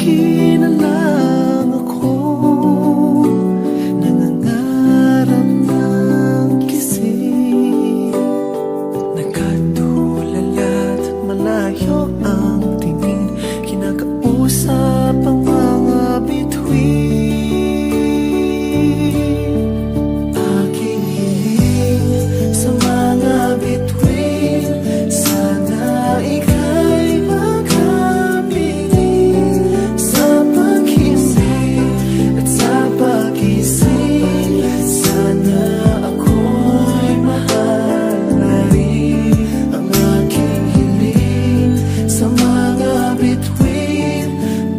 Lagi na lang ako nangangarap ng gising. Nakatulala't malayo ang tingin, kinakausap ang mga bituin. Aking hiling sa mga bituin, sana ika'y makapiling sa paghising at sa pagising. Sana ako'y mahal na rin. Ang aking hiling sa mga bituin,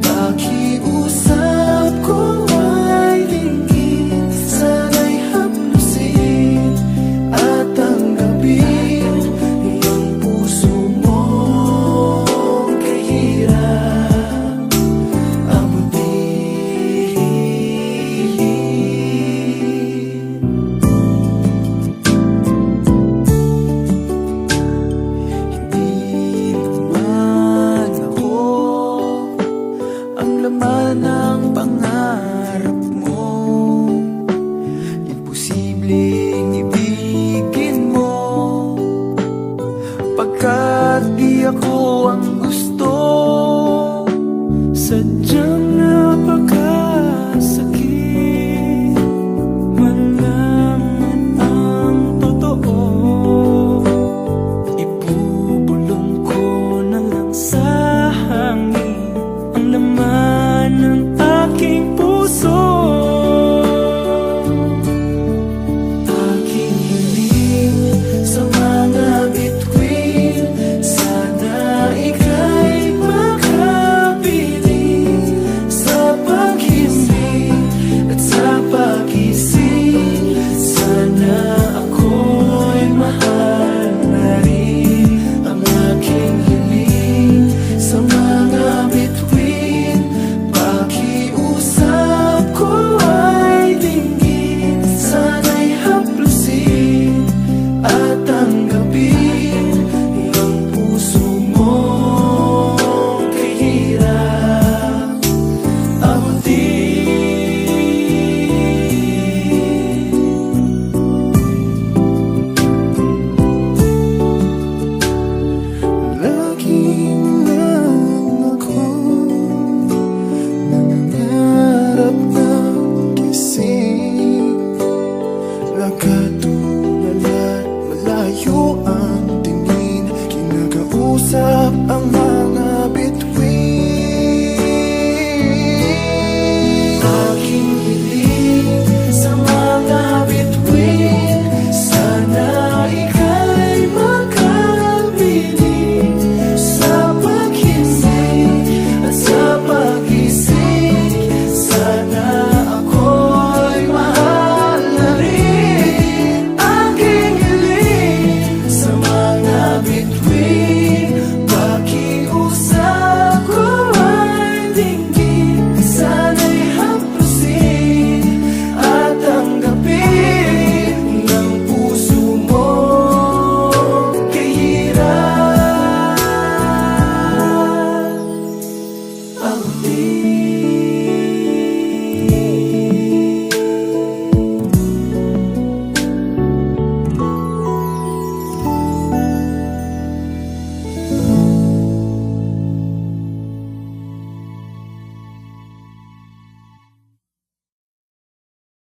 pakiusap ko ay dinggin. Sana'y haplusin at tanggapin ang puso mong kahirap abutin. Hindi naman ako ang laman ng pangarap mo. Imposibleng ibigin mo, pagkat di ako ang gusto. Sadyang